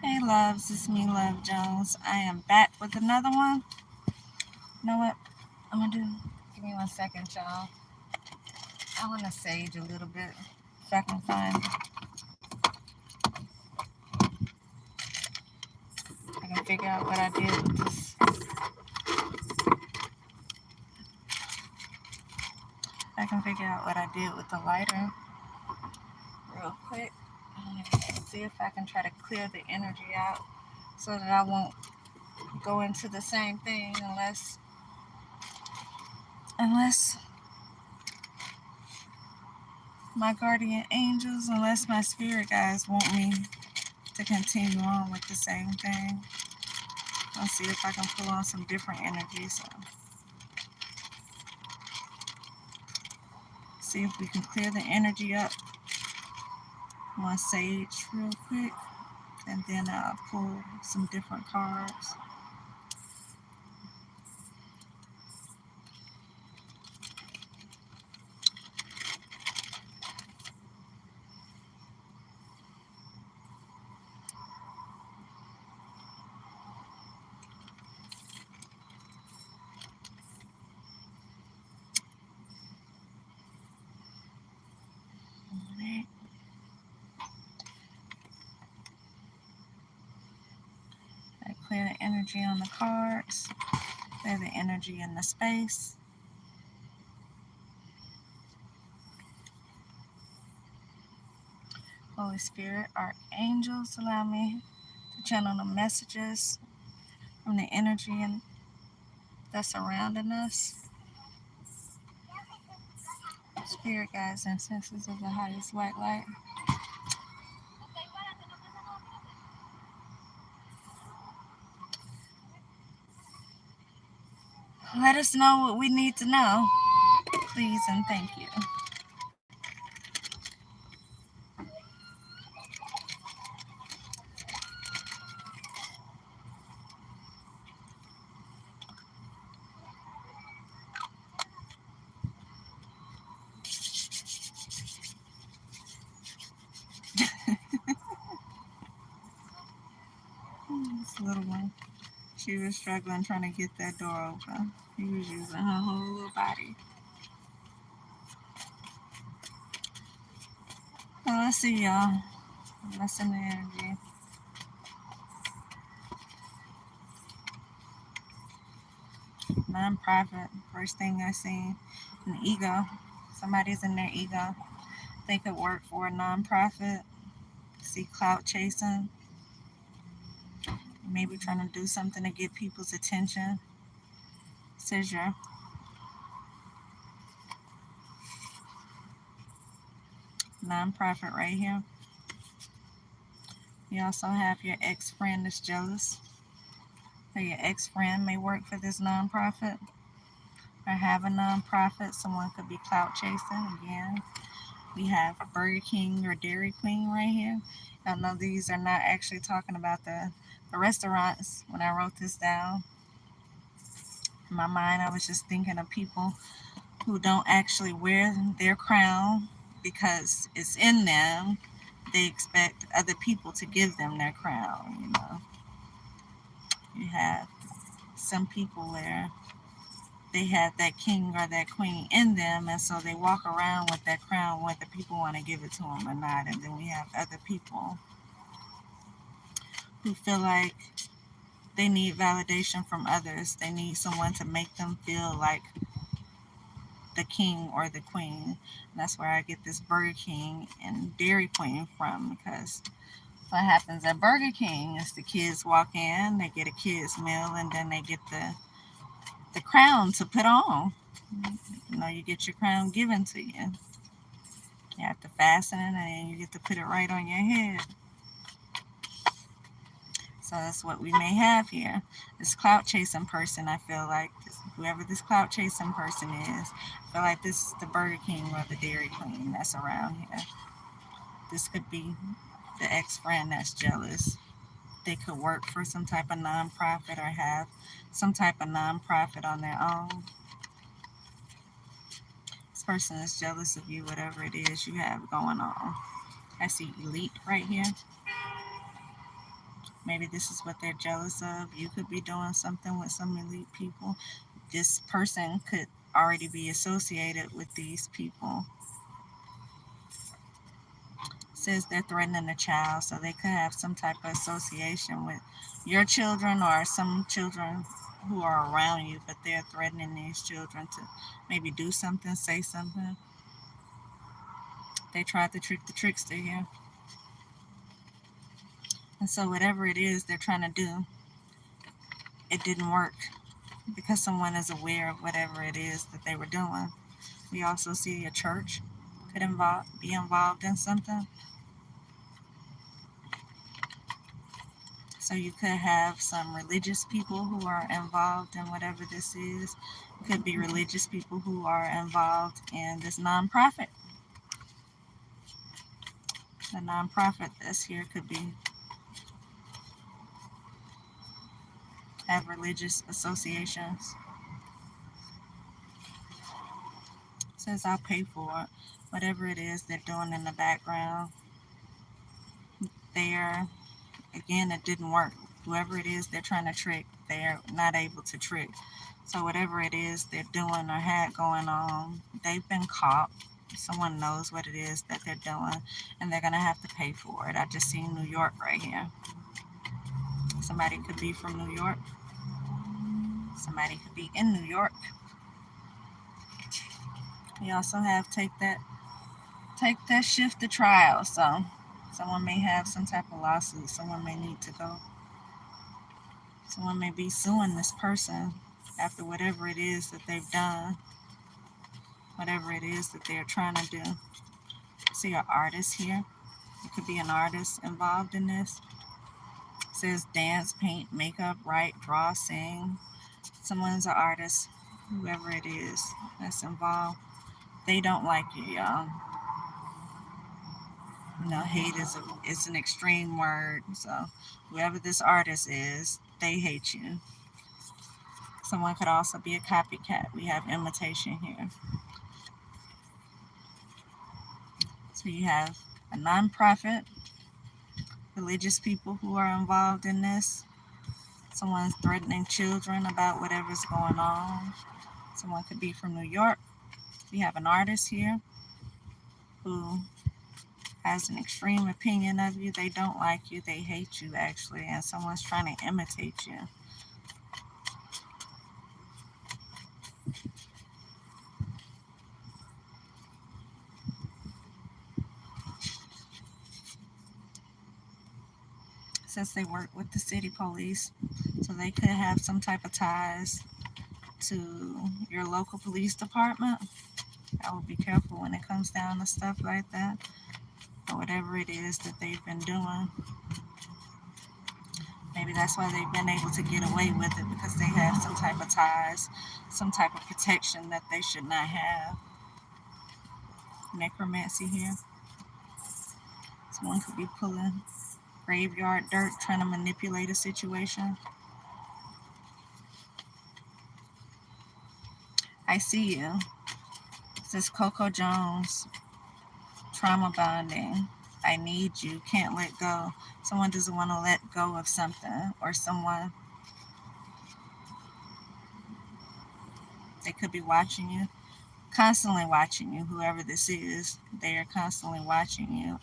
Hey loves, it's me, Love Jones. I am back with another one. You know what I'm gonna do? Give me 1 second, y'all. I wanna sage a little bit if I can find it. I can figure out what I did with this. I can figure out what I did with the lighter real quick. See if I can try to clear the energy out so that I won't go into the same thing unless my guardian angels, unless my spirit guides want me to continue on with the same thing. I'll see if I can pull on some different energies. So see if we can clear the energy up. One sage real quick, and then I'll pull some different cards. I clear the energy on the cards, clear the energy in the space. Holy Spirit, our angels, allow me to channel the messages from the energy that's surrounding us. Spirit guides and senses of the highest white light. Let us know what we need to know, please and thank you. This little one, she was struggling trying to get that door open. He was using her whole little body. Well, let's see, y'all. Lesson the energy. Non-profit. First thing I seen, an ego. Somebody's in their ego. They could work for a non-profit. See clout chasing. Maybe trying to do something to get people's attention. Says your non-profit right here. You also have your ex-friend that's jealous. Or your ex-friend may work for this non-profit or have a non-profit. Someone could be clout chasing again. We have Burger King or Dairy Queen right here. I know these are not actually talking about the restaurants. When I wrote this down, in my mind, I was just thinking of people who don't actually wear their crown because it's in them. They expect other people to give them their crown. You have some people where they have that king or that queen in them, and so they walk around with that crown whether people want to give it to them or not. And then we have other people who feel like they need validation from others. They need someone to make them feel like the king or the queen. And that's where I get this Burger King and Dairy Queen from, because what happens at Burger King is the kids walk in, they get a kid's meal, and then they get the crown to put on. You get your crown given to you. You have to fasten it, and then you get to put it right on your head. So that's what we may have here. This clout chasing person, I feel like, whoever this clout chasing person is, I feel like this is the Burger King or the Dairy Queen that's around here. This could be the ex-friend that's jealous. They could work for some type of nonprofit or have some type of nonprofit on their own. This person is jealous of you, whatever it is you have going on. I see elite right here. Maybe this is what they're jealous of. You could be doing something with some elite people. This person could already be associated with these people. It says they're threatening a child, so they could have some type of association with your children or some children who are around you, but they're threatening these children to maybe do something, say something. They tried to trick the trickster here. And so whatever it is they're trying to do, it didn't work because someone is aware of whatever it is that they were doing. We also see a church could be involved in something. So you could have some religious people who are involved in whatever this is. It could be religious people who are involved in this nonprofit. The nonprofit that's here could be have religious associations. It says I'll pay for it. Whatever it is they're doing in the background. They're again, it didn't work. Whoever it is they're trying to trick, they're not able to trick. So whatever it is they're doing or had going on, they've been caught. Someone knows what it is that they're doing, and they're gonna have to pay for it. I just seen New York right here. Somebody could be from New York. Somebody could be in New York. We also have take that shift to trial. So someone may have some type of lawsuit. Someone may need to go. Someone may be suing this person after whatever it is that they've done, whatever it is that they're trying to do. See an artist here. It could be an artist involved in this. It says dance, paint, makeup, write, draw, sing. Someone's an artist, whoever it is that's involved. They don't like you, y'all. Hate is an extreme word. So whoever this artist is, they hate you. Someone could also be a copycat. We have imitation here. So you have a nonprofit, religious people who are involved in this. Someone's threatening children about whatever's going on. Someone could be from New York. We have an artist here who has an extreme opinion of you. They don't like you. They hate you, actually. And someone's trying to imitate you. Since they work with the city police, so they could have some type of ties to your local police department. I would be careful when it comes down to stuff like that, or whatever it is that they've been doing. Maybe that's why they've been able to get away with it, because they have some type of ties, some type of protection that they should not have. Necromancy here. Someone could be pulling graveyard dirt, trying to manipulate a situation. I see you. It says Coco Jones, trauma bonding. I need you, can't let go. Someone doesn't want to let go of something, or someone, they could be watching you, constantly watching you. Whoever this is, they are constantly watching you.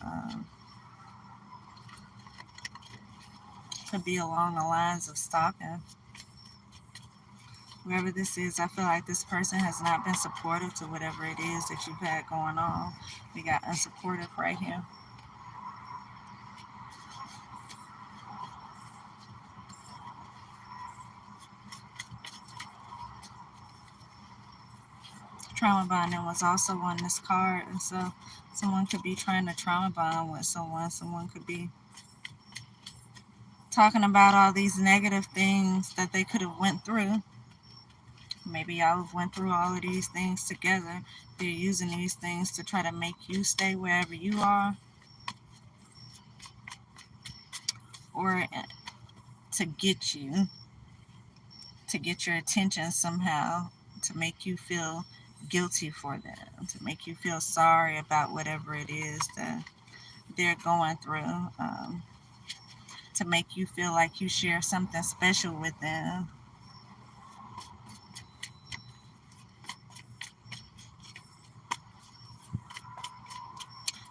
Could be along the lines of stalking. Whoever this is, I feel like this person has not been supportive to whatever it is that you've had going on. We got unsupportive right here. Trauma bonding was also on this card, and so someone could be trying to trauma bond with someone. Someone could be talking about all these negative things that they could have went through. Maybe y'all have went through all of these things together. They're using these things to try to make you stay wherever you are, or to get you, to get your attention somehow, to make you feel guilty for them, to make you feel sorry about whatever it is that they're going through, to make you feel like you share something special with them.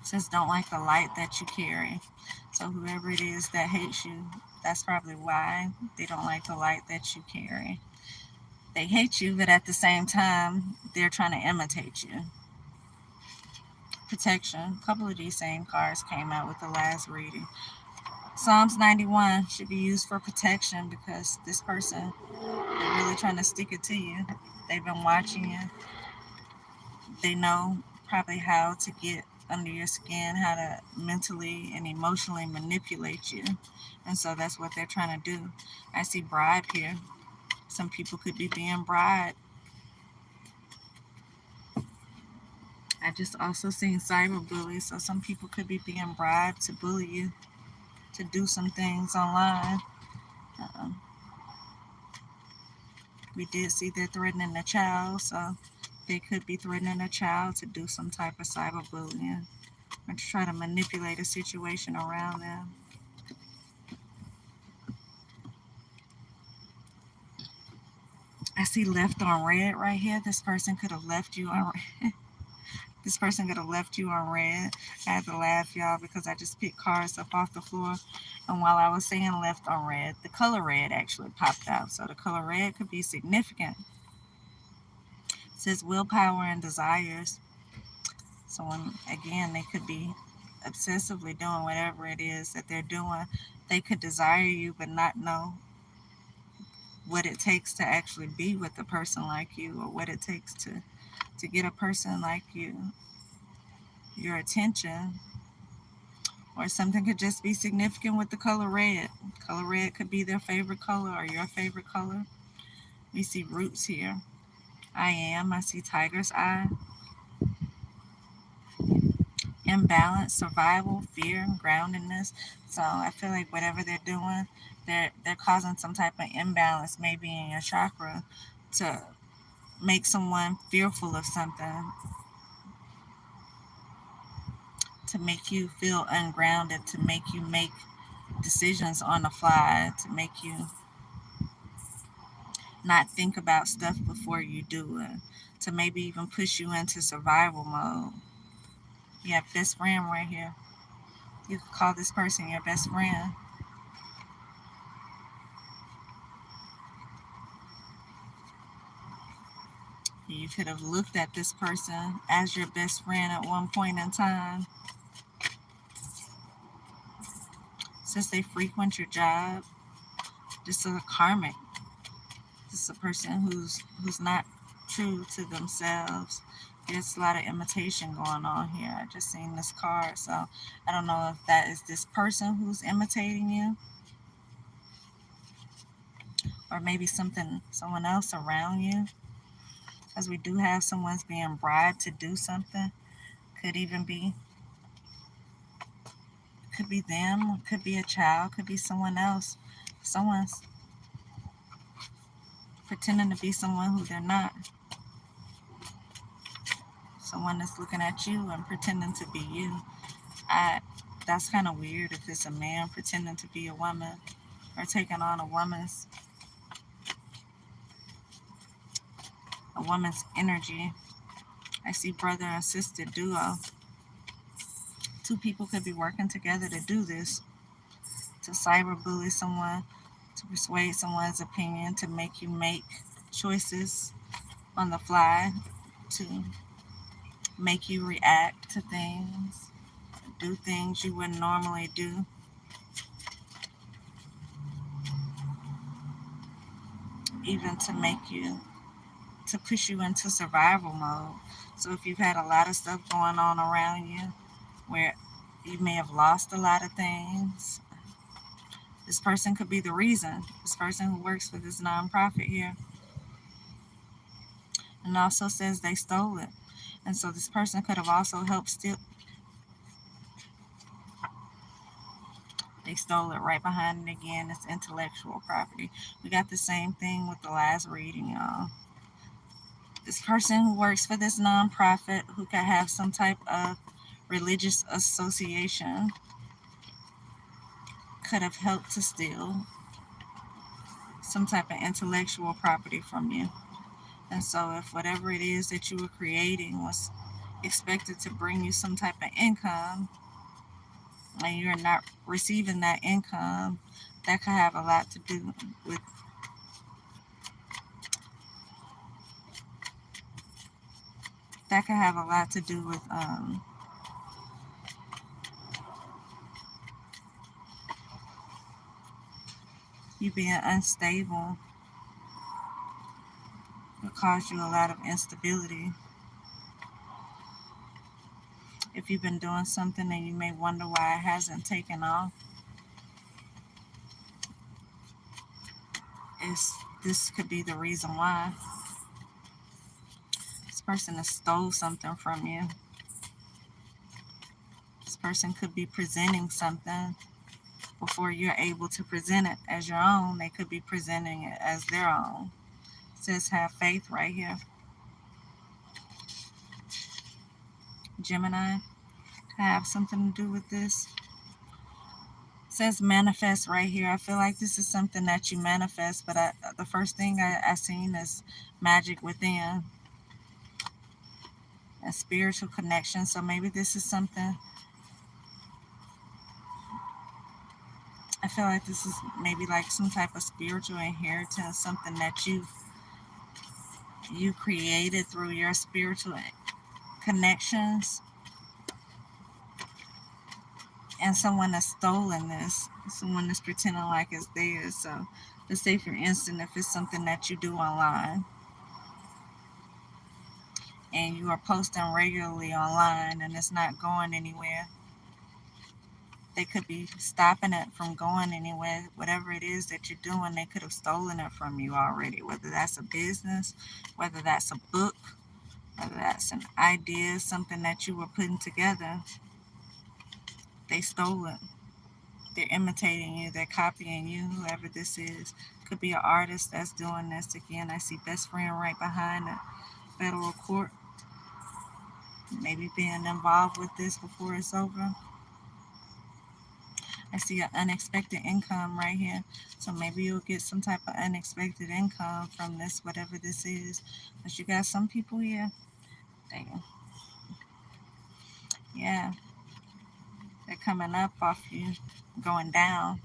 Says don't like the light that you carry. So whoever it is that hates you, that's probably why they don't like the light that you carry. They hate you, but at the same time, they're trying to imitate you. Protection. A couple of these same cards came out with the last reading. Psalms 91 should be used for protection because this person, they're really trying to stick it to you. They've been watching you. They know probably how to get under your skin, how to mentally and emotionally manipulate you. And so that's what they're trying to do. I see bribe here. Some people could be being bribed. I just also seen cyberbully, so some people could be being bribed to bully you, to do some things online. Um, we did see they're threatening a child, so they could be threatening a child to do some type of cyberbullying or to try to manipulate a situation around them. I see left on red right here. This person could have left you on red. This person could have left you on red. I had to laugh, y'all, because I just picked cards up off the floor. And while I was saying left on red, the color red actually popped out. So the color red could be significant. It says willpower and desires. So when, again, they could be obsessively doing whatever it is that they're doing. They could desire you but not know what it takes to actually be with a person like you, or what it takes to get a person like you your attention. Or something could just be significant with the color red. Color red could be their favorite color or your favorite color. We see roots here. I see tiger's eye. Imbalance, survival, fear, groundedness. So I feel like whatever they're doing, they're causing some type of imbalance maybe in your chakra to make someone fearful of something, to make you feel ungrounded, to make you make decisions on the fly, to make you not think about stuff before you do it, to maybe even push you into survival mode. You have best friend right here. You could call this person your best friend. You could have looked at this person as your best friend at one point in time. Since they frequent your job, this is a karmic. This is a person who's not true to themselves. There's a lot of imitation going on here. I just seen this card, so I don't know if that is this person who's imitating you, or maybe someone else around you. Because we do have someone's being bribed to do something. Could even be, could be them, could be a child, could be someone else. Someone's pretending to be someone who they're not. Someone that's looking at you and pretending to be you. That's kind of weird if it's a man pretending to be a woman or taking on a woman's energy. I see brother and sister duo. Two people could be working together to do this, to cyberbully someone, to persuade someone's opinion, to make you make choices on the fly, to make you react to things, do things you wouldn't normally do. Even to push you into survival mode. So if you've had a lot of stuff going on around you where you may have lost a lot of things, this person could be the reason. This person who works for this nonprofit here. And also says they stole it. And so this person could have also helped steal. They stole it right behind it again. It's intellectual property. We got the same thing with the last reading, y'all. This person who works for this nonprofit who could have some type of religious association could have helped to steal some type of intellectual property from you. And so, if whatever it is that you were creating was expected to bring you some type of income, and you're not receiving that income, that could have a lot to do with you being unstable. It cause you a lot of instability. If you've been doing something and you may wonder why it hasn't taken off, this could be the reason why. This person has stole something from you. This person could be presenting something before you're able to present it as your own. They could be presenting it as their own. It says have faith right here. Gemini, have something to do with this. It says manifest right here. I feel like this is something that you manifest, but the first thing I seen is magic within, a spiritual connection. So maybe this is something, I feel like this is maybe like some type of spiritual inheritance, something that you created through your spiritual connections, and someone has stolen this. Someone is pretending like it's theirs. So let's say, for instance, if it's something that you do online and you are posting regularly online and it's not going anywhere, they could be stopping it from going anywhere. Whatever it is that you're doing, they could have stolen it from you already, whether that's a business, whether that's a book, whether that's an idea, something that you were putting together. They stole it. They're imitating you. They're copying you, whoever this is. Could be an artist that's doing this. Again, I see best friend right behind the federal court. Maybe being involved with this before it's over. I see an unexpected income right here. So maybe you'll get some type of unexpected income from this, whatever this is. But you got some people here. Yeah, they're coming up off you, going down.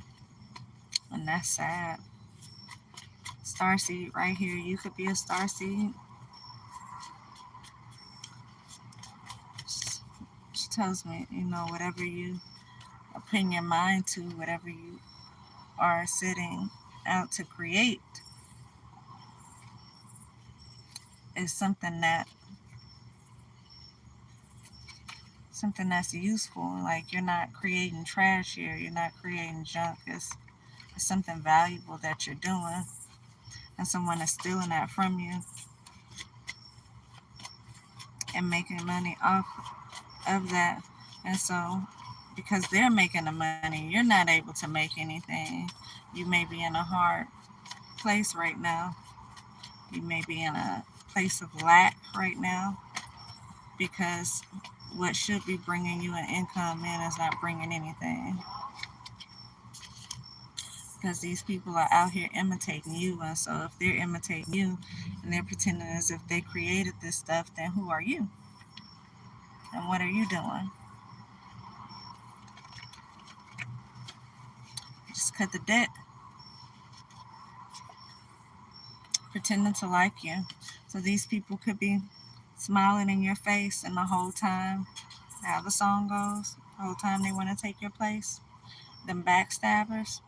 And that's sad. Starseed right here. You could be a starseed. She tells me, whatever you put your mind to, whatever you are setting out to create, is something that's useful. Like, you're not creating trash here. You're not creating junk. It's something valuable that you're doing, and someone is stealing that from you and making money off of that. And so, because they're making the money, you're not able to make anything. You may be in a hard place right now. You may be in a place of lack right now, because what should be bringing you an income in is not bringing anything. Because these people are out here imitating you. And so if they're imitating you and they're pretending as if they created this stuff, then who are you? And what are you doing? Just cut the deck. Pretending to like you. So these people could be smiling in your face, and the whole time, how the song goes, the whole time they want to take your place. Them backstabbers.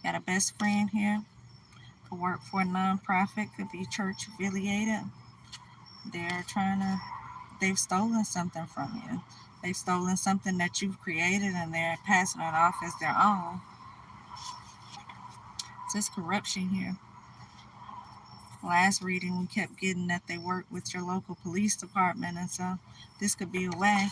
Got a best friend here. Could work for a nonprofit, could be church affiliated. They've stolen something from you. They've stolen something that you've created, and they're passing it off as their own. So there's corruption here. Last reading, we kept getting that they work with your local police department, and so this could be a way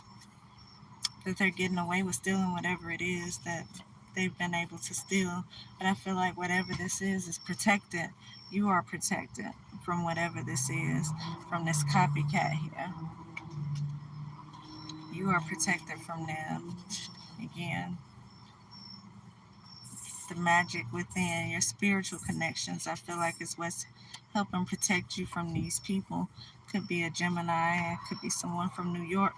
that they're getting away with stealing whatever it is that they've been able to steal. But I feel like whatever this is protected. You are protected from whatever this is, from this copycat here. You are protected from them. Again, the magic within, your spiritual connections, I feel like is what's helping protect you from these people. Could be a Gemini, it could be someone from New York,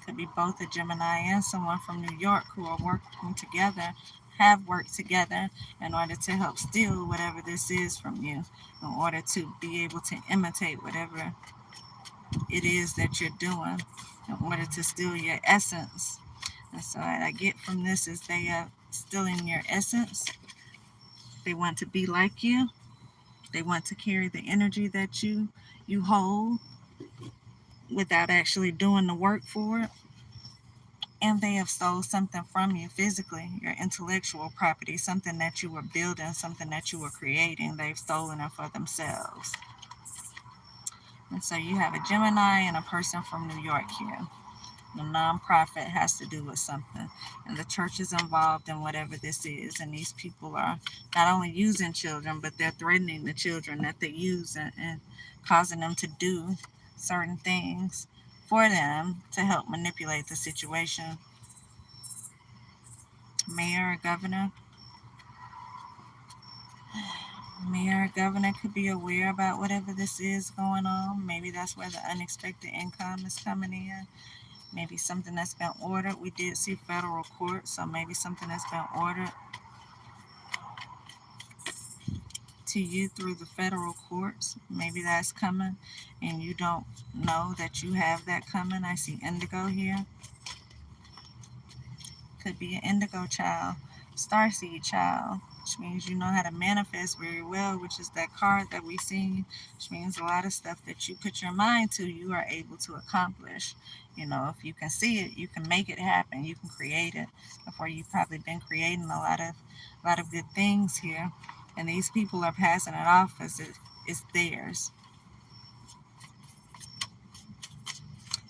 could be both a Gemini and someone from New York who are working together, have worked together in order to help steal whatever this is from you, in order to be able to imitate whatever it is that you're doing, in order to steal your essence. And so what I get from this is they are stealing your essence. They want to be like you. They want to carry the energy that you hold without actually doing the work for it. And they have stole something from you physically, your intellectual property, something that you were building, something that you were creating. They've stolen it for themselves. And so you have a Gemini and a person from New York here. The nonprofit has to do with something, and the church is involved in whatever this is. And these people are not only using children, but they're threatening the children that they use, and causing them to do certain things for them to help manipulate the situation. Mayor or governor. Mayor or governor could be aware about whatever this is going on. Maybe that's where the unexpected income is coming in. Maybe something that's been ordered. We did see federal court, so maybe something that's been ordered to you through the federal courts. Maybe that's coming and you don't know that you have that coming. I see indigo here. Could be an indigo child, starseed child, which means you know how to manifest very well, which is that card that we seen, which means a lot of stuff that you put your mind to, you are able to accomplish. You know, if you can see it, you can make it happen. You can create it. Before you've probably been creating a lot of good things here, and these people are passing it off as if it's theirs.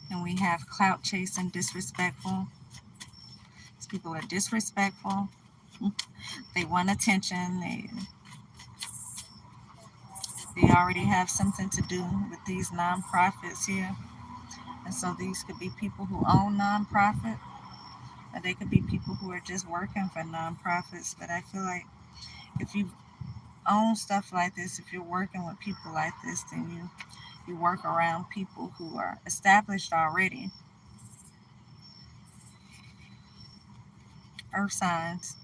And we have clout chasing, disrespectful. These people are disrespectful. They want attention. They already have something to do with these nonprofits here. And so these could be people who own nonprofit, or they could be people who are just working for nonprofits. But I feel like if you own stuff like this, if you're working with people like this, then you work around people who are established already. Earth signs.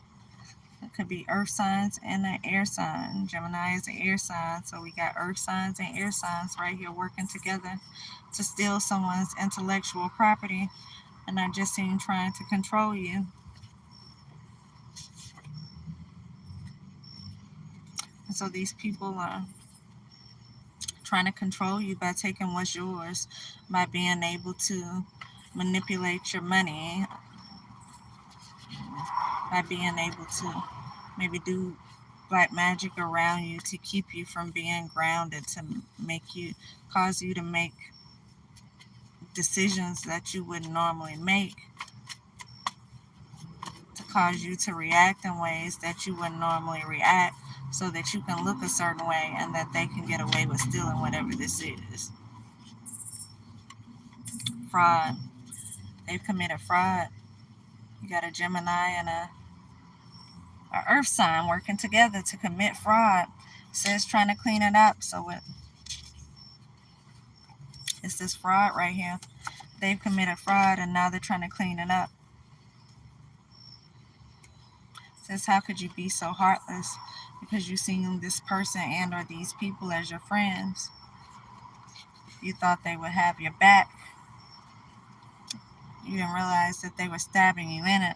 It could be earth signs and an air sign. Gemini is an air sign, so we got earth signs and air signs right here working together to steal someone's intellectual property, and I just seen trying to control you. And so these people are trying to control you by taking what's yours, by being able to manipulate your money, by being able to maybe do black magic around you to keep you from being grounded, to make you, cause you to make decisions that you wouldn't normally make, to cause you to react in ways that you wouldn't normally react, so that you can look a certain way and that they can get away with stealing whatever this is. Fraud. They've committed fraud. You got a Gemini and a earth sign working together to commit fraud. It says trying to clean it up, so it's this fraud right here. They've committed fraud and now they're trying to clean it up. It says, how could you be so heartless? Because you seen this person and or these people as your friends. You thought they would have your back. You didn't realize that they were stabbing you in it.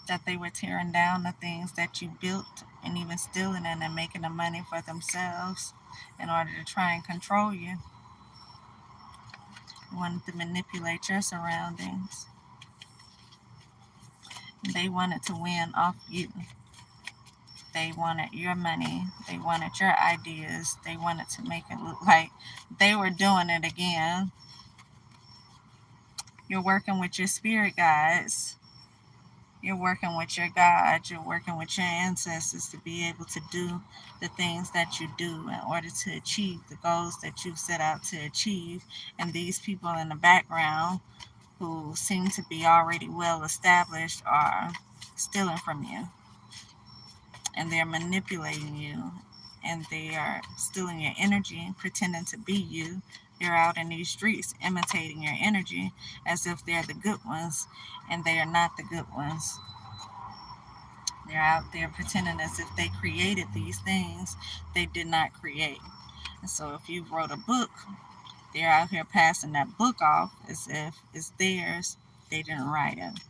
That they were tearing down the things that you built and even stealing it and making the money for themselves in order to try and control you. They wanted to manipulate your surroundings. They wanted to win off you. They wanted your money. They wanted your ideas. They wanted to make it look like they were doing it again. You're working with your spirit guides. You're working with your God. You're working with your ancestors to be able to do the things that you do in order to achieve the goals that you set out to achieve. And these people in the background who seem to be already well established are stealing from you, and they're manipulating you, and they are stealing your energy, pretending to be you. They're out in these streets imitating your energy as if they're the good ones, and they are not the good ones. They're out there pretending as if they created these things they did not create. And so if you wrote a book, they're out here passing that book off as if it's theirs. They didn't write it.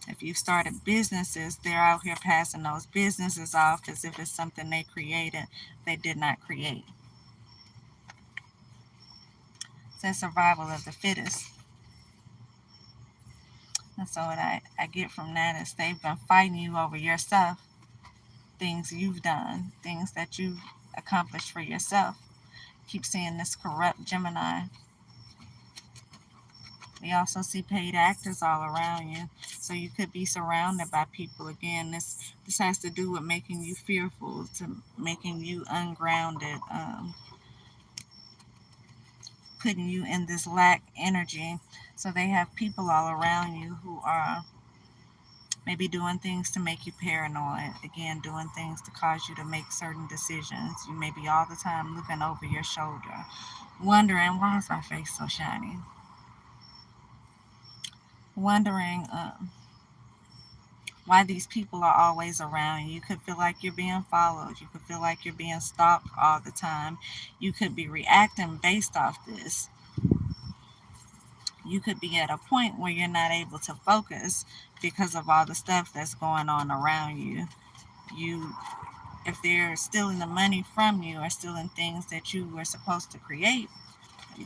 If you've started businesses, they're out here passing those businesses off as if it's something they created they did not create. It's a survival of the fittest. And so what I get from that is they've been fighting you over your stuff, things you've done, things that you've accomplished for yourself. Keep seeing this corrupt Gemini. We also see paid actors all around you. So you could be surrounded by people. Again, this has to do with making you fearful, to making you ungrounded, putting you in this lack energy. So they have people all around you who are maybe doing things to make you paranoid. Again, doing things to cause you to make certain decisions. You may be all the time looking over your shoulder, wondering, why is my face so shiny? Wondering, why these people are always around you. You could feel like you're being followed. You could feel like you're being stalked all the time. You could be reacting based off this. You could be at a point where you're not able to focus because of all the stuff that's going on around you. You, if they're stealing the money from you or stealing things that you were supposed to create,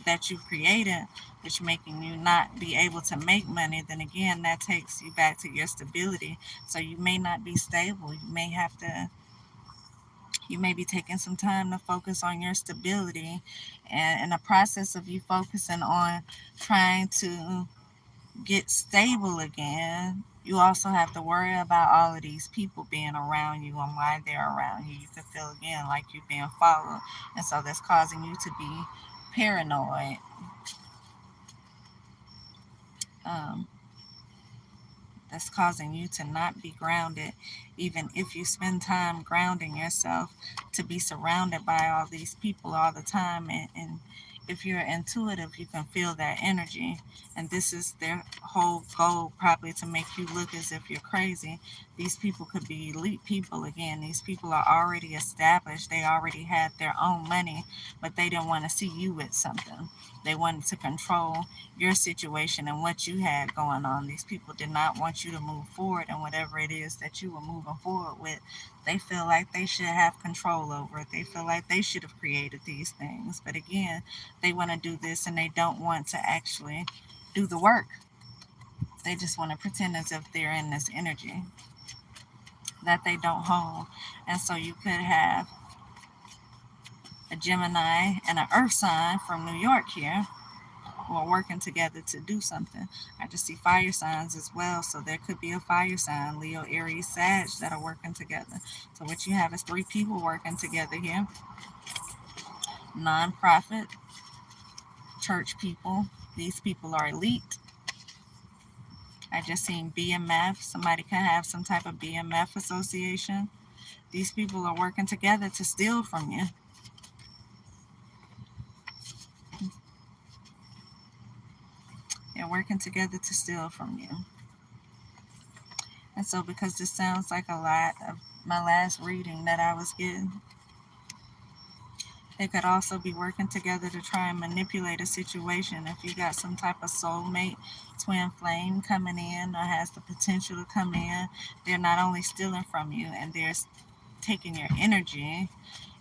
that you created, which making you not be able to make money, then again that takes you back to your stability. So you may not be stable. You may be taking some time to focus on your stability, and in the process of you focusing on trying to get stable again, you also have to worry about all of these people being around you and why they're around you. You could feel again like you're being followed, and so that's causing you to be paranoid. Um, that's causing you to not be grounded, even if you spend time grounding yourself, to be surrounded by all these people all the time. And if you're intuitive, you can feel that energy. And this is their whole goal, probably to make you look as if you're crazy. These people could be elite people. Again, these people are already established, they already had their own money, but they didn't want to see you with something. They wanted to control your situation and what you had going on. These people did not want you to move forward and whatever it is that you were moving forward with. They feel like they should have control over it. They feel like they should have created these things. But again, they want to do this and they don't want to actually do the work. They just want to pretend as if they're in this energy that they don't hold. And so you could have a Gemini and an Earth sign from New York here who are working together to do something. I just see fire signs as well, so there could be a fire sign, Leo, Aries, Sag, that are working together. So what you have is three people working together here. Non-profit, church people. These people are elite. I just seen BMF. Somebody could have some type of BMF association. These people are working together to steal from you. They're working together to steal from you. And so, because this sounds like a lot of my last reading that I was getting, they could also be working together to try and manipulate a situation. If you got some type of soulmate, twin flame coming in or has the potential to come in, they're not only stealing from you and they're taking your energy,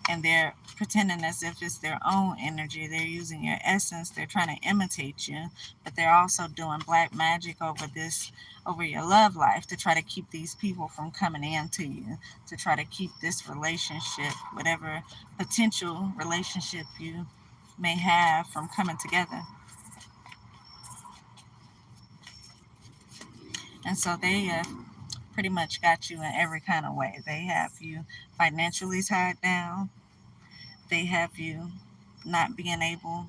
and they're pretending as if it's their own energy. They're using your essence. They're trying to imitate you, but they're also doing black magic over this, over your love life, to try to keep these people from coming into you, to try to keep this relationship, whatever potential relationship you may have, from coming together. And so they pretty much got you in every kind of way. They have you financially tied down. They have you not being able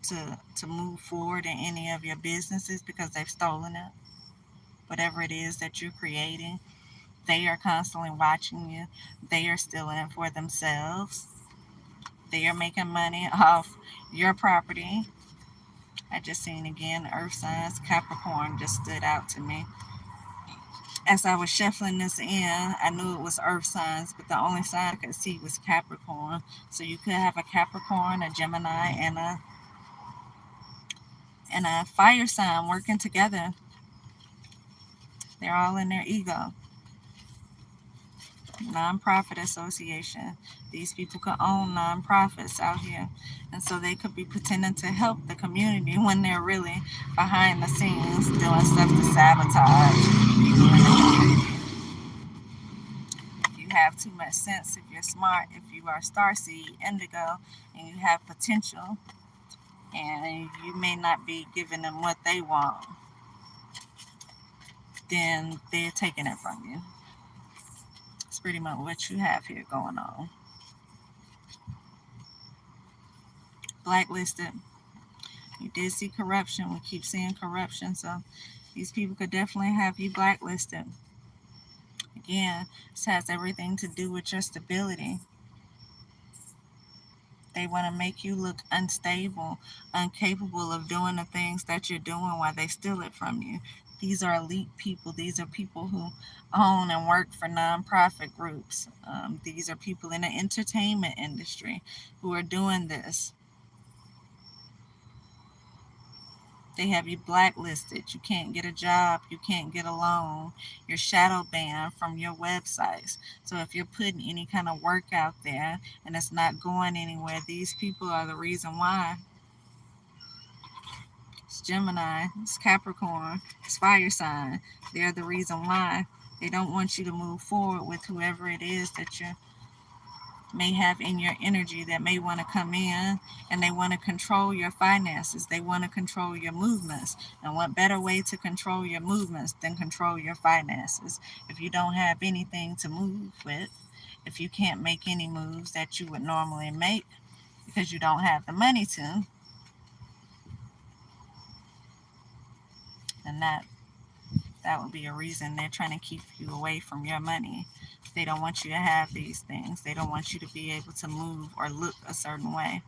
to move forward in any of your businesses because they've stolen it. Whatever it is that you're creating, they are constantly watching you. They are stealing it for themselves. They are making money off your property. I just seen again Earth signs. Capricorn just stood out to me. As I was shuffling this in, I knew it was Earth signs, but the only sign I could see was Capricorn. So you could have a Capricorn, a Gemini, and a fire sign working together. They're all in their ego. Nonprofit association. These people could own nonprofits out here. And so they could be pretending to help the community when they're really behind the scenes doing stuff to sabotage people in the community. If you have too much sense, if you're smart, if you are starseed, indigo, and you have potential, and you may not be giving them what they want, then they're taking it from you. It's pretty much what you have here going on. Blacklisted. You did see corruption. We keep seeing corruption. So these people could definitely have you blacklisted. Again, this has everything to do with your stability. They want to make you look unstable, incapable of doing the things that you're doing while they steal it from you. These are elite people. These are people who own and work for nonprofit groups. These are people in the entertainment industry who are doing this. They have you blacklisted. You can't get a job. You can't get a loan. You're shadow banned from your websites. So if you're putting any kind of work out there and it's not going anywhere, these people are the reason why. It's Gemini, it's Capricorn, it's fire sign. They're the reason why. They don't want you to move forward with whoever it is that you may have in your energy that may want to come in, and they want to control your finances. They want to control your movements. And what better way to control your movements than control your finances? If you don't have anything to move with, if you can't make any moves that you would normally make because you don't have the money to, then that would be a reason they're trying to keep you away from your money. They don't want you to have these things. They don't want you to be able to move or look a certain way.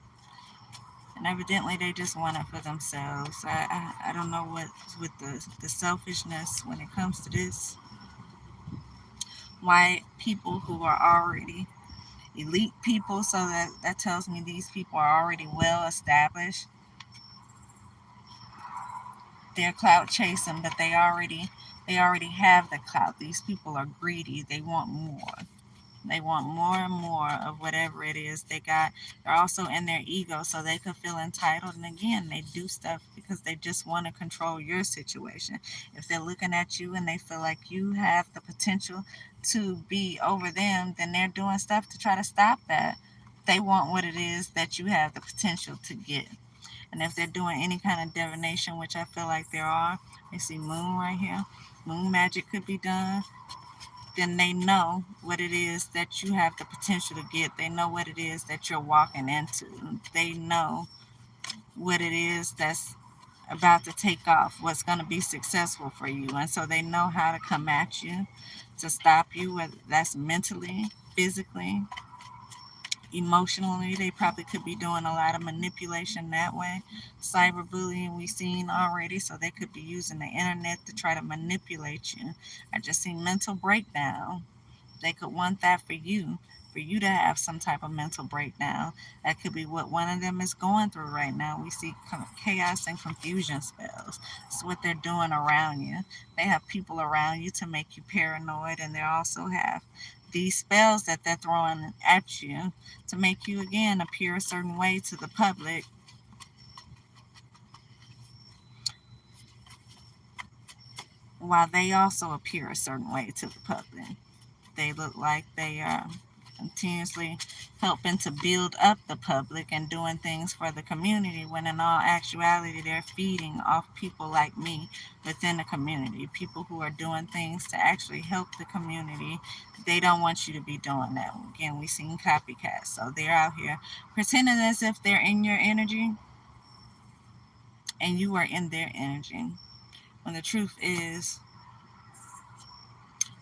And evidently they just want it for themselves. I don't know what's with the selfishness when it comes to this. Why people who are already elite people, so that tells me these people are already well established. They're clout chasing, but they already have the clout. These people are greedy. They want more. They want more and more of whatever it is they got. They're also in their ego, so they could feel entitled. And again, they do stuff because they just want to control your situation. If they're looking at you and they feel like you have the potential to be over them, then they're doing stuff to try to stop that. They want what it is that you have the potential to get. And if they're doing any kind of divination, which I feel like there are, I see moon right here, moon magic could be done, then they know what it is that you have the potential to get. They know what it is that you're walking into. They know what it is that's about to take off, what's going to be successful for you. And so they know how to come at you to stop you, whether that's mentally, physically, emotionally. They probably could be doing a lot of manipulation that way. Cyberbullying we've seen already, so they could be using the internet to try to manipulate you. I just seen mental breakdown. They could want that for you to have some type of mental breakdown. That could be what one of them is going through right now. We see chaos and confusion spells. It's what they're doing around you. They have people around you to make you paranoid, and they also have these spells that they're throwing at you to make you again appear a certain way to the public, while they also appear a certain way to the public. They look like they are continuously helping to build up the public and doing things for the community, when in all actuality they're feeding off people like me within the community, people who are doing things to actually help the community. They don't want you to be doing that. Again, we've seen copycats, so they're out here pretending as if they're in your energy, and you are in their energy. When the truth is,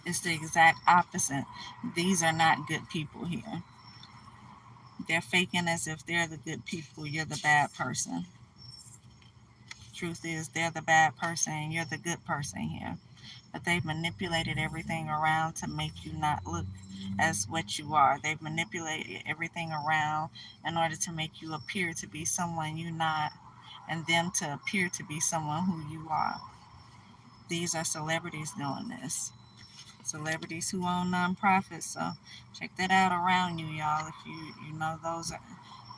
it's the exact opposite. These are not good people here. They're faking as if they're the good people, you're the bad person. Truth is, they're the bad person and you're the good person here. But they've manipulated everything around to make you not look as what you are. They've manipulated everything around in order to make you appear to be someone you're not and them to appear to be someone who you are. These are celebrities doing this. Celebrities who own nonprofits. So check that out around you, y'all. If you know those are,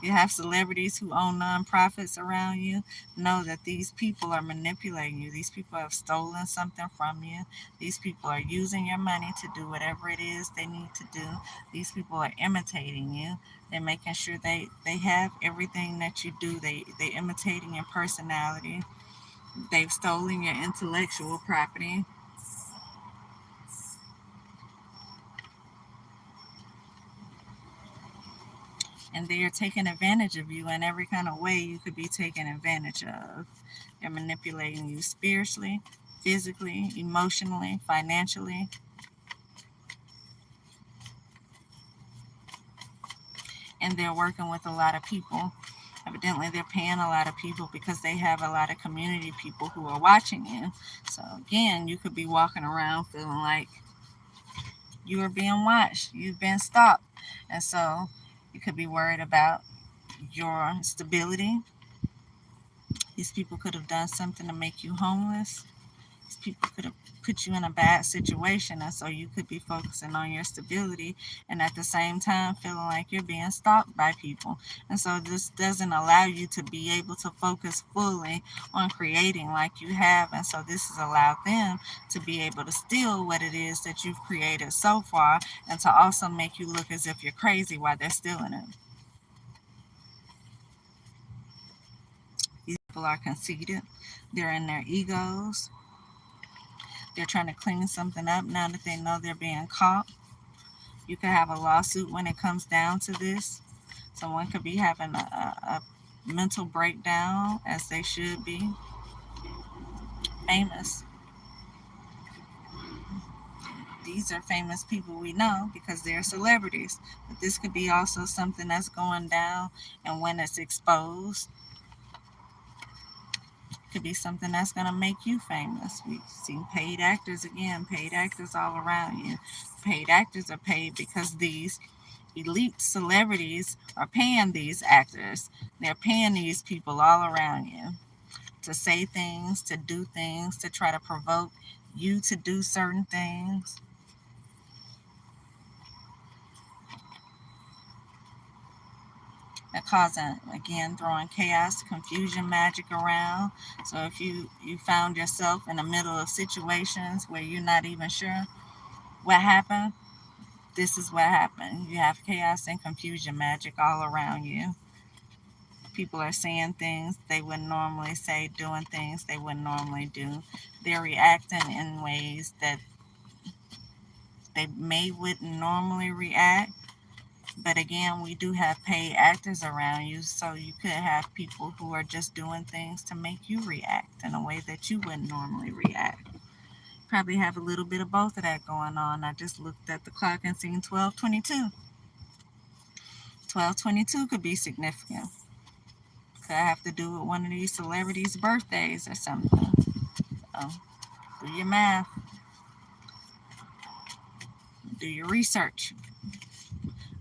you have celebrities who own nonprofits around you, know that these people are manipulating you. These people have stolen something from you. These people are using your money to do whatever it is they need to do. These people are imitating you. They're making sure they have everything that you do. They imitating your personality. They've stolen your intellectual property. And they are taking advantage of you in every kind of way you could be taken advantage of. They're manipulating you spiritually, physically, emotionally, financially, and they're working with a lot of people. Evidently, they're paying a lot of people because they have a lot of community people who are watching you. So, again, you could be walking around feeling like you are being watched, you've been stalked. And so, you could be worried about your stability. These people could have done something to make you homeless. These people could have put you in a bad situation, and so you could be focusing on your stability and at the same time feeling like you're being stalked by people. And so this doesn't allow you to be able to focus fully on creating like you have. And so this has allowed them to be able to steal what it is that you've created so far and to also make you look as if you're crazy while they're stealing it. These people are conceited. They're in their egos. They're trying to clean something up now that they know they're being caught. You could have a lawsuit when it comes down to this. Someone could be having a mental breakdown as they should be. Famous. These are famous people we know because they're celebrities. But this could be also something that's going down, and when it's exposed, it could be something that's going to make you famous. We've seen paid actors again, paid actors all around you. Paid actors are paid because these elite celebrities are paying these actors. They're paying these people all around you to say things, to do things, to try to provoke you to do certain things. That causing, again, throwing chaos, confusion, magic around. So if you found yourself in the middle of situations where you're not even sure what happened, this is what happened. You have chaos and confusion magic all around you. People are saying things they wouldn't normally say, doing things they wouldn't normally do. They're reacting in ways that they may wouldn't normally react. But again, we do have paid actors around you, so you could have people who are just doing things to make you react in a way that you wouldn't normally react. Probably have a little bit of both of that going on. I just looked at the clock and seen 12:22. 12:22 could be significant. Could have to do with one of these celebrities' birthdays or something. So do your math, do your research.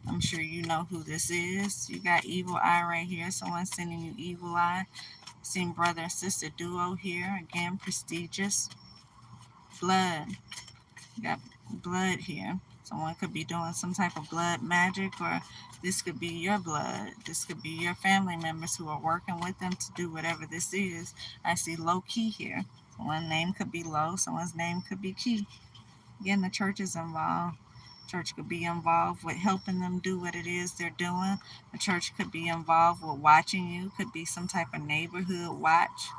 I'm sure you know who this is. You got evil eye right here. Someone sending you evil eye. Seen brother and sister duo here. Again, prestigious. Blood. You got blood here. Someone could be doing some type of blood magic, or this could be your blood. This could be your family members who are working with them to do whatever this is. I see low key here. Someone's name could be low, someone's name could be key. Again, the church is involved. Church could be involved with helping them do what it is they're doing. The church could be involved with watching you. Could be some type of neighborhood watch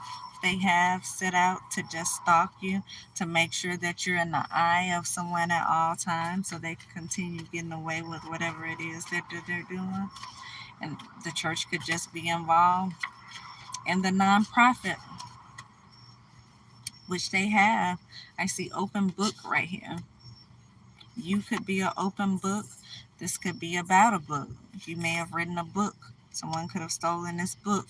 they have set out to just stalk you, to make sure that you're in the eye of someone at all times so they can continue getting away with whatever it is that they're doing. And the church could just be involved In the nonprofit, which they have, I see open book right here. You could be an open book. This could be about a book. You may have written a book. Someone could have stolen this book.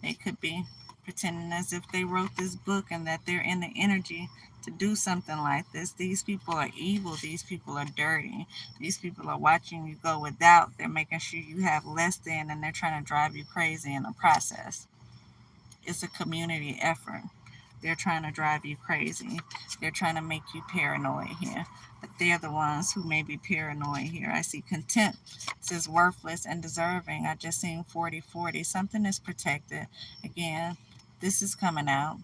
They could be pretending as if they wrote this book and that they're in the energy to do something like this. These people are evil. These people are dirty. These people are watching you go without. They're making sure you have less than, and they're trying to drive you crazy in the process. It's a community effort. They're trying to drive you crazy. They're trying to make you paranoid here. But they're the ones who may be paranoid here. I see contempt. It says worthless and deserving. I just seen 40-40. Something is protected. Again, this is coming out.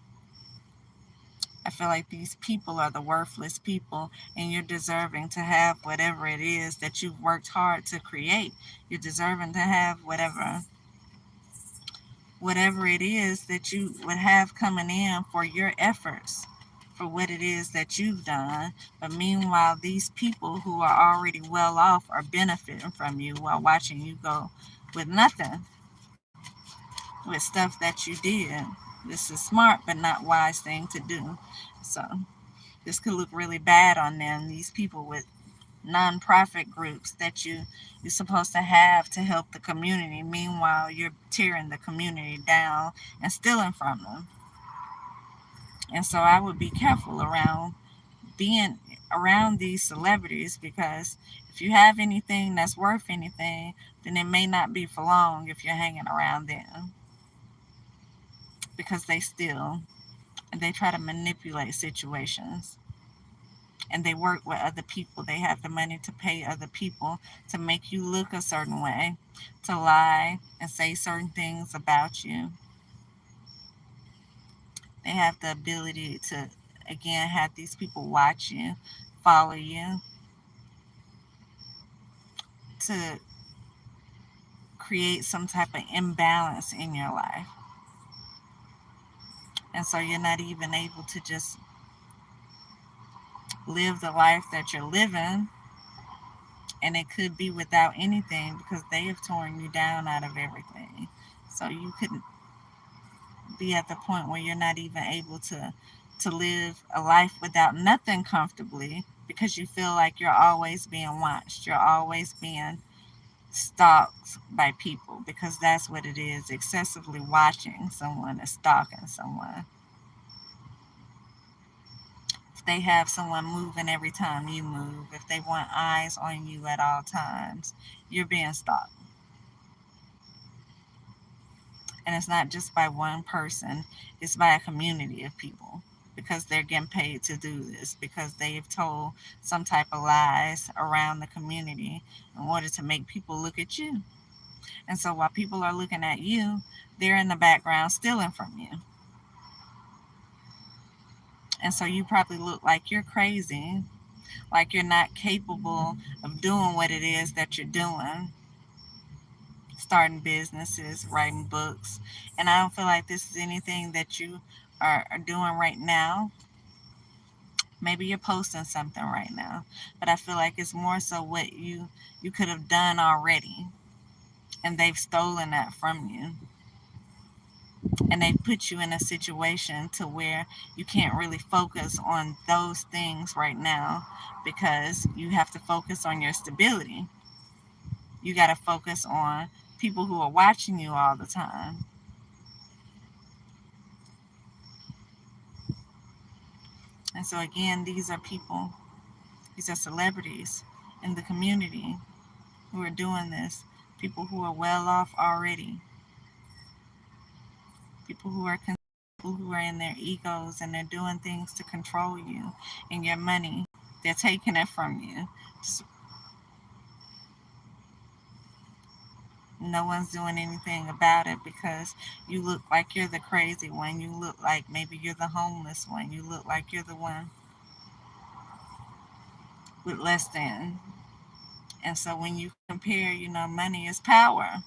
I feel like these people are the worthless people, and you're deserving to have whatever it is that you've worked hard to create. You're deserving to have whatever it is that you would have coming in for your efforts, for what it is that you've done. But meanwhile, these people who are already well off are benefiting from you while watching you go with nothing, with stuff that you did. This is smart but not wise thing to do. So this could look really bad on them, these people with nonprofit groups that you're supposed to have to help the community. Meanwhile, you're tearing the community down and stealing from them. And so I would be careful around being around these celebrities, because if you have anything that's worth anything, then it may not be for long if you're hanging around them, because they steal and they try to manipulate situations, and they work with other people. They have the money to pay other people to make you look a certain way, to lie and say certain things about you. They have the ability to, again, have these people watch you, follow you, to create some type of imbalance in your life. And so you're not even able to just live the life that you're living. And it could be without anything, because they have torn you down out of everything. So you couldn't be at the point where you're not even able to live a life without nothing comfortably, because you feel like you're always being watched. You're always being stalked by people, because that's what it is. Excessively watching someone is stalking someone. If they have someone moving every time you move, if they want eyes on you at all times, you're being stalked. And it's not just by one person, it's by a community of people, because they're getting paid to do this, because they've told some type of lies around the community in order to make people look at you. And so while people are looking at you, they're in the background stealing from you. And so you probably look like you're crazy, like you're not capable of doing what it is that you're doing, starting businesses, writing books. And I don't feel like this is anything that you are doing right now. Maybe you're posting something right now, but I feel like it's more so what you could have done already, and they've stolen that from you, and they put you in a situation to where you can't really focus on those things right now, because you have to focus on your stability. You got to focus on people who are watching you all the time. And so again, these are people, these are celebrities in the community who are doing this. People who are well off already. People who are people who are in their egos, and they're doing things to control you and your money. They're taking it from you. No one's doing anything about it, because you look like you're the crazy one. You look like maybe you're the homeless one. You look like you're the one with less than. And so when you compare, money is power.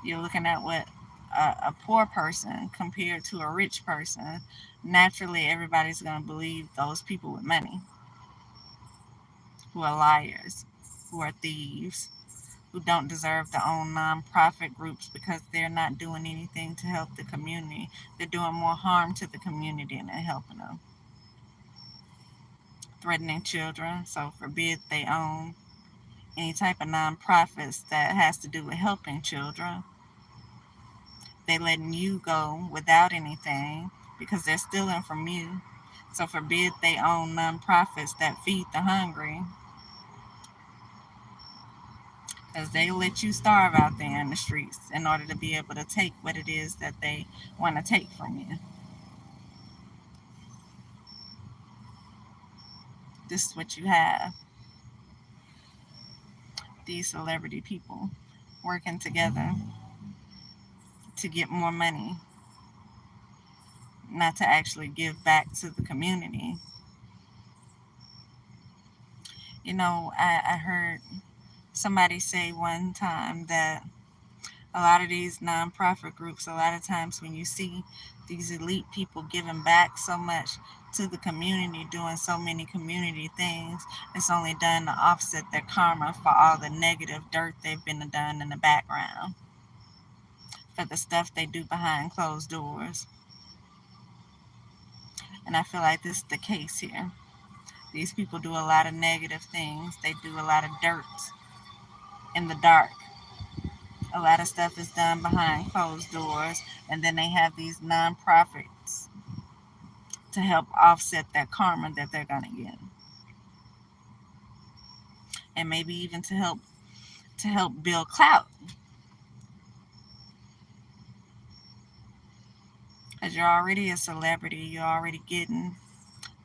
You're looking at what a poor person compared to a rich person. Naturally, everybody's going to believe those people with money, who are liars, who are thieves, who don't deserve to own nonprofit groups because they're not doing anything to help the community. They're doing more harm to the community than helping them. Threatening children, so forbid they own any type of nonprofits that has to do with helping children. They letting you go without anything because they're stealing from you. So forbid they own nonprofits that feed the hungry because they let you starve out there in the streets in order to be able to take what it is that they want to take from you. This is what you have. These celebrity people working together to get more money, not to actually give back to the community. I heard somebody say one time that a lot of these nonprofit groups, a lot of times when you see these elite people giving back so much to the community, doing so many community things, it's only done to offset their karma for all the negative dirt they've been done in the background, for the stuff they do behind closed doors. And I feel like this is the case here. These people do a lot of negative things. They do a lot of dirt in the dark. A lot of stuff is done behind closed doors, and then they have these nonprofits to help offset that karma that they're gonna get, and maybe even to help build clout, because you're already a celebrity, you're already getting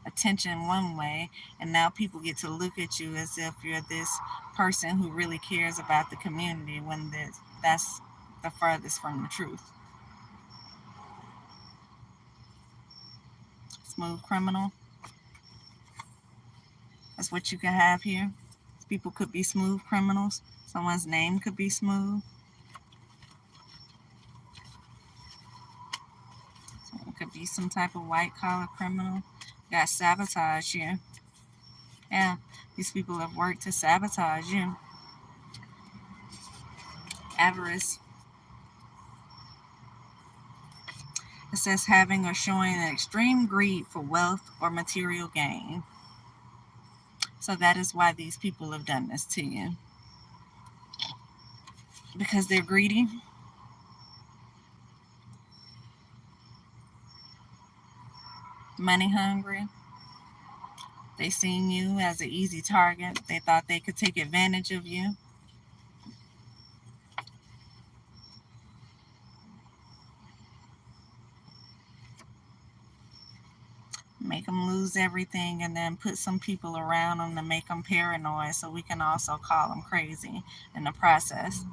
attention one way, and now people get to look at you as if you're this person who really cares about the community when that's the furthest from the truth. Smooth criminal. That's what you can have here. People could be smooth criminals. Someone's name could be smooth. So it could be some type of white collar criminal. Got sabotage here. Yeah, these people have worked to sabotage you. Avarice. It says having or showing an extreme greed for wealth or material gain. So that is why these people have done this to you. Because they're greedy. Money hungry. They seen you as an easy target. They thought they could take advantage of you. Make them lose everything and then put some people around them to make them paranoid, so we can also call them crazy in the process.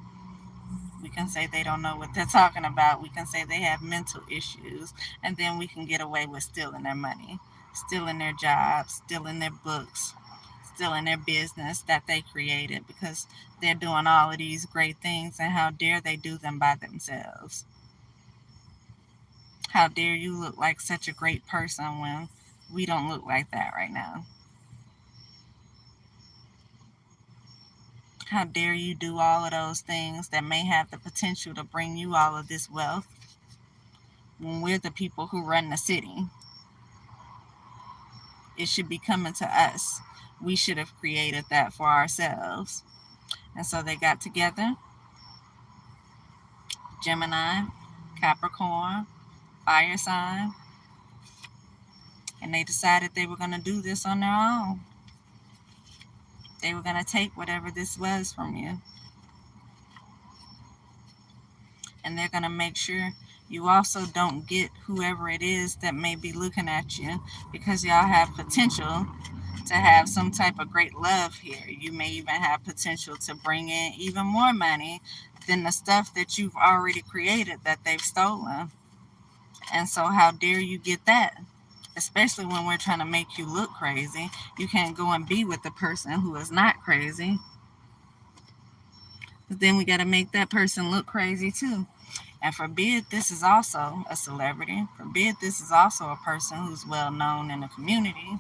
We can say they don't know what they're talking about. We can say they have mental issues, and then we can get away with stealing their money, stealing their jobs, stealing their books, stealing their business that they created because they're doing all of these great things, and how dare they do them by themselves? How dare you look like such a great person when we don't look like that right now? How dare you do all of those things that may have the potential to bring you all of this wealth when we're the people who run the city? It should be coming to us. We should have created that for ourselves. And so they got together, Gemini, Capricorn, fire sign, and they decided they were going to do this on their own. They were going to take whatever this was from you. And they're going to make sure you also don't get whoever it is that may be looking at you, because y'all have potential to have some type of great love here. You may even have potential to bring in even more money than the stuff that you've already created that they've stolen. And so how dare you get that? Especially when we're trying to make you look crazy. You can't go and be with the person who is not crazy. But then we got to make that person look crazy too. And forbid this is also a celebrity. Forbid this is also a person who's well known in the community.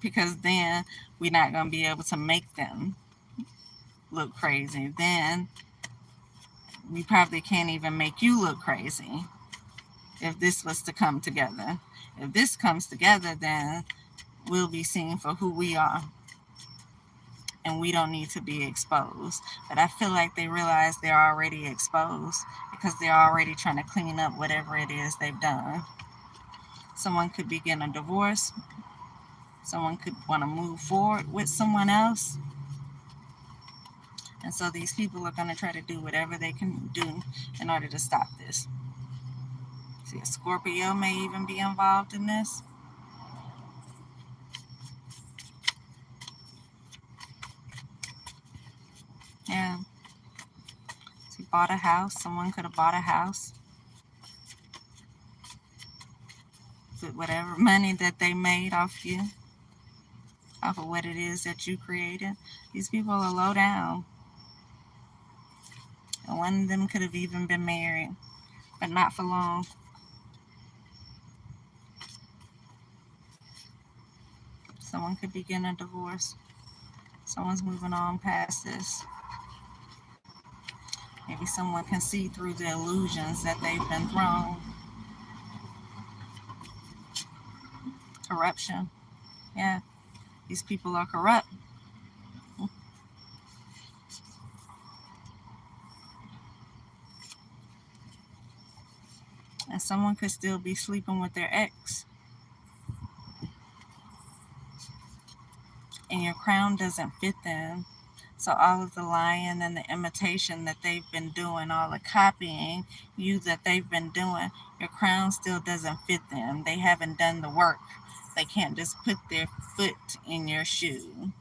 because then we're not going to be able to make them look crazy. Then we probably can't even make you look crazy if this was to come together. If this comes together, then we'll be seen for who we are, and we don't need to be exposed. But I feel like they realize they're already exposed because they're already trying to clean up whatever it is they've done. Someone could be getting a divorce. Someone could want to move forward with someone else. And so these people are going to try to do whatever they can do in order to stop this. See, a Scorpio may even be involved in this. Yeah. See, bought a house. Someone could have bought a house with whatever money that they made off you, off of what it is that you created. These people are low down. And one of them could have even been married, but not for long. Someone could be getting a divorce. Someone's moving on past this. Maybe someone can see through the illusions that they've been thrown. Corruption. Yeah, these people are corrupt. And someone could still be sleeping with their ex. And your crown doesn't fit them. So all of the lying and the imitation that they've been doing, all the copying you that they've been doing, your crown still doesn't fit them. They haven't done the work. They can't just put their foot in your shoe.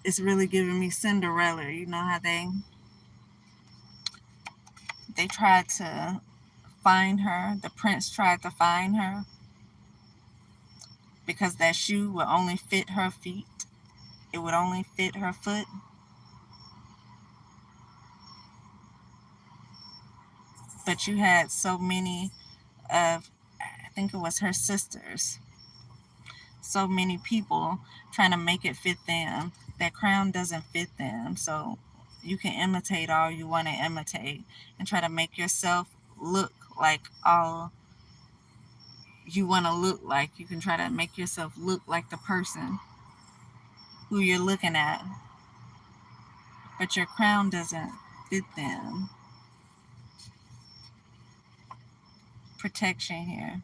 It's really giving me Cinderella. You know how they tried to find her. The prince tried to find her because that shoe would only fit her feet. It would only fit her foot. But you had so many of, I think it was her sisters, so many people trying to make it fit them. That crown doesn't fit them. So you can imitate all you want to imitate and try to make yourself look like all you want to look like. You can try to make yourself look like the person who you're looking at, but your crown doesn't fit them. Protection here.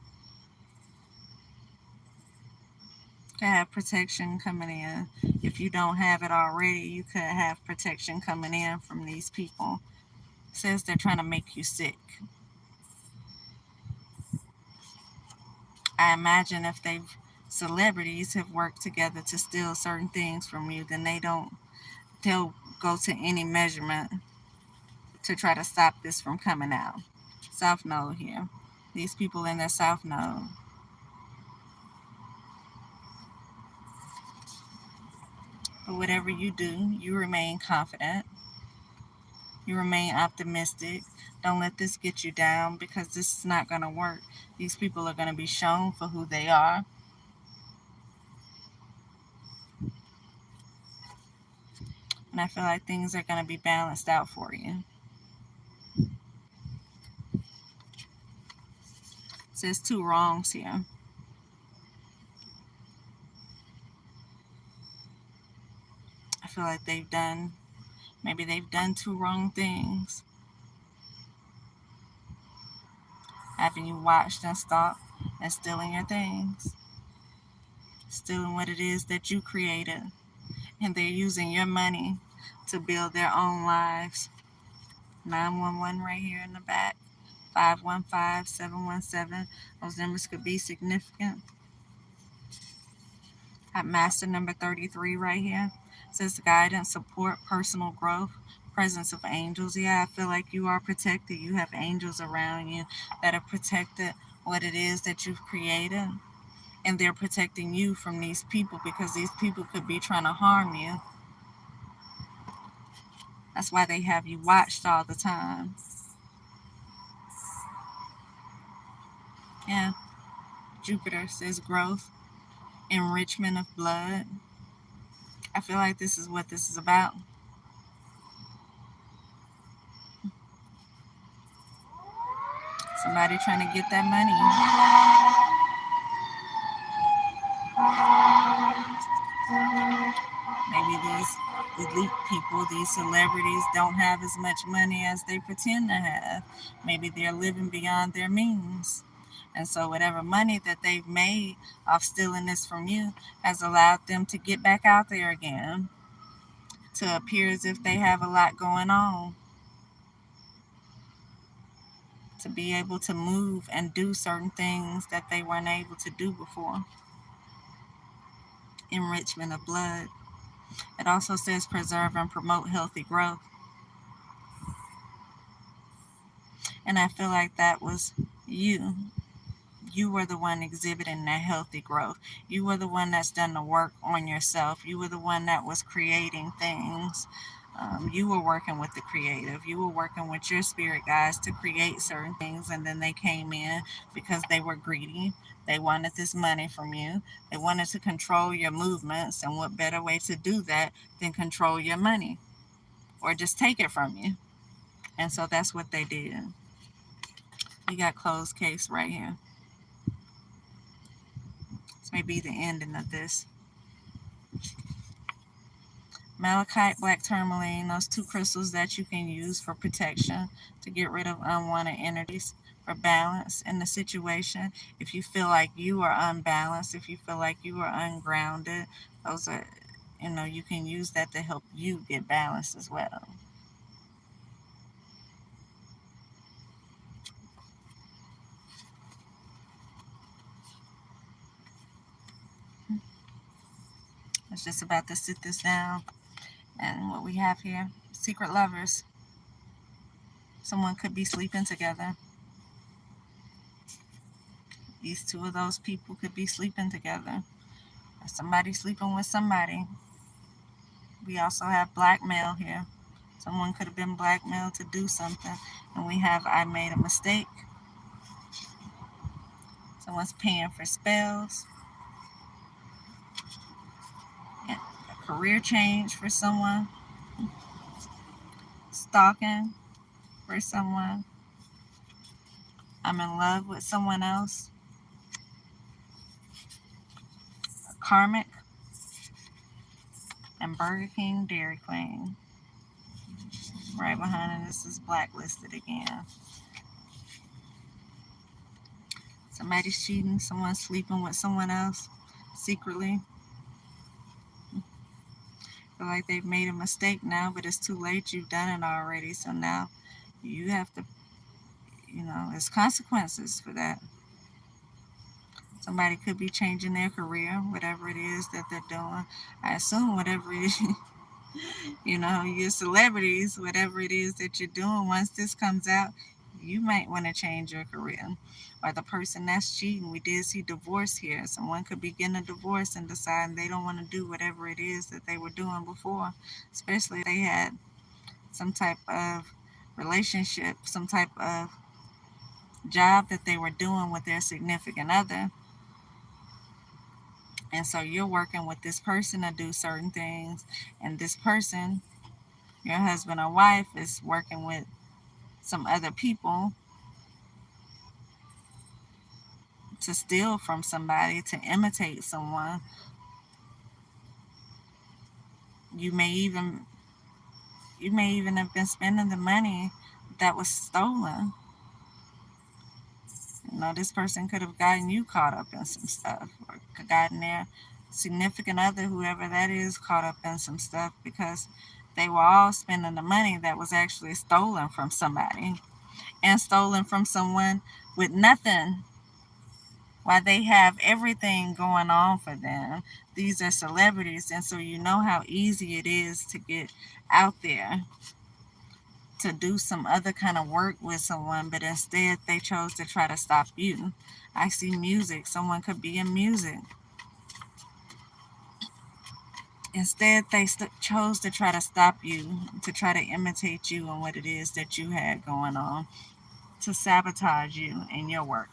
To have protection coming in. If you don't have it already, you could have protection coming in from these people. It says they're trying to make you sick. I imagine if celebrities have worked together to steal certain things from you, then they'll go to any measurement to try to stop this from coming out. South Node here. These people in their South Node. But whatever you do, you remain confident. You remain optimistic. Don't let this get you down because this is not going to work. These people are going to be shown for who they are. And I feel like things are going to be balanced out for you. It says 2 wrongs here. I feel like maybe they've done 2 wrong things. Having you watched and stalked and stealing your things. Stealing what it is that you created. And they're using your money to build their own lives. 911 right here in the back. 515-717. Those numbers could be significant. At master number 33 right here. It says guidance, support, personal growth, presence of angels. Yeah, I feel like you are protected. You have angels around you that are protected what it is that you've created. And they're protecting you from these people because these people could be trying to harm you. That's why they have you watched all the time. Yeah. Jupiter says growth, enrichment of blood. I feel like this is what this is about. Somebody trying to get that money. Maybe these elite people, these celebrities, don't have as much money as they pretend to have. Maybe they're living beyond their means. And so, whatever money that they've made off stealing this from you has allowed them to get back out there again, to appear as if they have a lot going on, to be able to move and do certain things that they weren't able to do before. Enrichment of blood. It also says preserve and promote healthy growth. And I feel like that was you. You were the one exhibiting that healthy growth. You were the one that's done the work on yourself. You were the one that was creating things. You were working with the creative. You were working with your spirit guides to create certain things, and then they came in because they were greedy. They wanted this money from you. They wanted to control your movements, and what better way to do that than control your money or just take it from you? And so that's what they did. We got closed case right here. This may be the ending of this. Malachite, black tourmaline, those two crystals that you can use for protection, to get rid of unwanted energies, for balance in the situation. If you feel like you are unbalanced, if you feel like you are ungrounded, those are, you can use that to help you get balanced as well. It's just about to sit this down. And what we have here, secret lovers. Someone could be sleeping together. These two of those people could be sleeping together. Or somebody sleeping with somebody. We also have blackmail here. Someone could have been blackmailed to do something. And we have I made a mistake. Someone's paying for spells. And a career change for someone. Stalking for someone. I'm in love with someone else. A karmic. And Burger King, Dairy Queen. Right behind it, this is blacklisted again. Somebody's cheating, someone's sleeping with someone else secretly. Feel like they've made a mistake now, but it's too late. You've done it already. So now you have to, there's consequences for that. Somebody could be changing their career, whatever it is that they're doing. I assume whatever it is, you're celebrities, whatever it is that you're doing, once this comes out, you might want to change your career. Or the person that's cheating, we did see divorce here. Someone could be getting a divorce and deciding they don't want to do whatever it is that they were doing before, especially if they had some type of relationship, some type of job that they were doing with their significant other. And so you're working with this person to do certain things, and this person, your husband or wife, is working with some other people to steal from somebody, to imitate someone. You may even have been spending the money that was stolen. This person could have gotten you caught up in some stuff, or gotten their significant other, whoever that is, caught up in some stuff, because they were all spending the money that was actually stolen from somebody, and stolen from someone with nothing, while they have everything going on for them. These are celebrities, and so you know how easy it is to get out there to do some other kind of work with someone, but instead they chose to try to stop you. I see music. Someone could be in music. Instead, they chose to try to stop you, to try to imitate you and what it is that you had going on, to sabotage you in your work.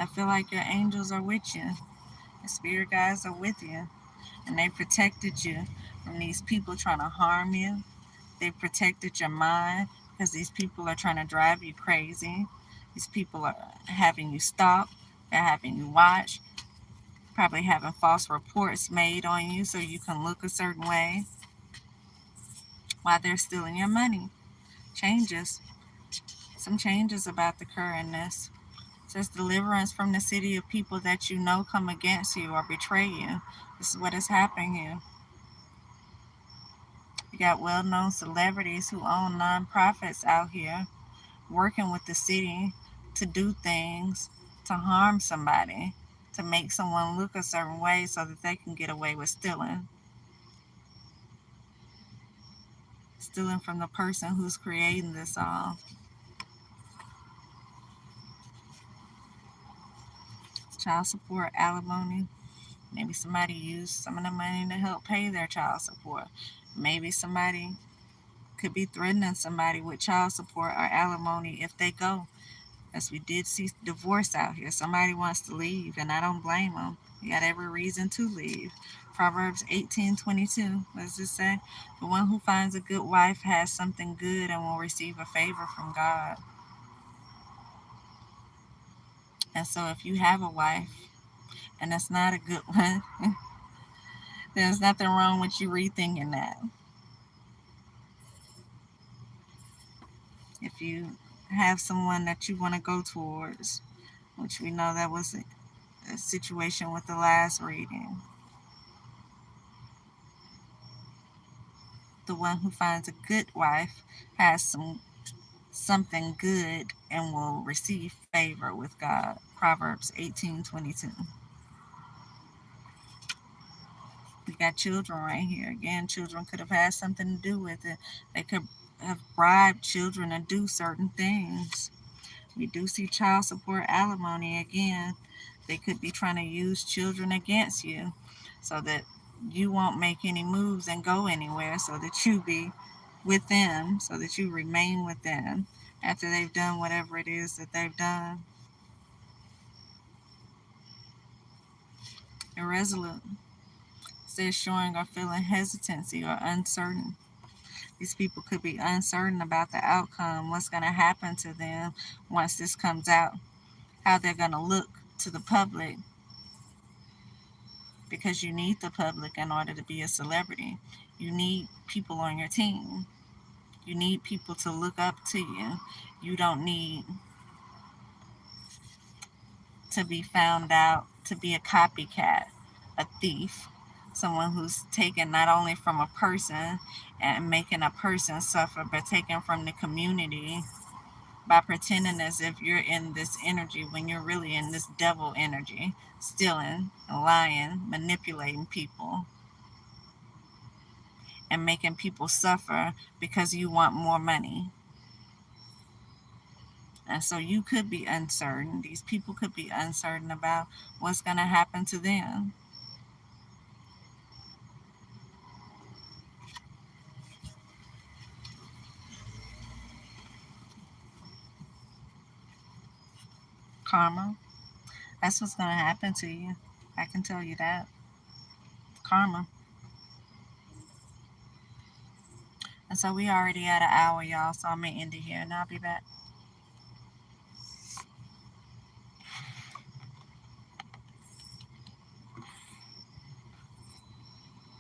I feel like your angels are with you. The spirit guides are with you. And they protected you from these people trying to harm you. They protected your mind because these people are trying to drive you crazy. These people are having you stop. They're having you watch. Probably having false reports made on you so you can look a certain way while they're stealing your money. Changes. Some changes about to occur in this. It says deliverance from the city of people that you know come against you or betray you. This is what is happening here. You got well known celebrities who own nonprofits out here working with the city to do things to harm somebody, to make someone look a certain way so that they can get away with stealing. Stealing from the person who's creating this all. Child support, alimony. Maybe somebody used some of the money to help pay their child support. Maybe somebody could be threatening somebody with child support or alimony if they go. As we did see divorce out here. Somebody wants to leave, and I don't blame them. You got every reason to leave. Proverbs 18:22. What does it say? The one who finds a good wife has something good and will receive a favor from God. And so if you have a wife and it's not a good one, there's nothing wrong with you rethinking that. If you have someone that you want to go towards, which we know that was a situation with the last reading, the one who finds a good wife has something good and will receive favor with God. Proverbs 18:22. We got children right here. Again, children could have had something to do with it. They could have bribed children to do certain things. We do see child support, alimony again. They could be trying to use children against you so that you won't make any moves and go anywhere, so that you be with them, so that you remain with them after they've done whatever it is that they've done. Irresolute says showing or feeling hesitancy or uncertain. These people could be uncertain about the outcome, what's going to happen to them once this comes out, how they're going to look to the public, because you need the public in order to be a celebrity. You need people on your team. You need people to look up to you. You don't need to be found out to be a copycat, a thief, someone who's taken not only from a person and making a person suffer, but taken from the community by pretending as if you're in this energy when you're really in this devil energy, stealing, lying, manipulating people, and making people suffer because you want more money. And so you could be uncertain. These people could be uncertain about what's going to happen to them. Karma. That's what's going to happen to you. I can tell you that. Karma. And so we already at an hour, y'all. So I'm going to end it here and I'll be back.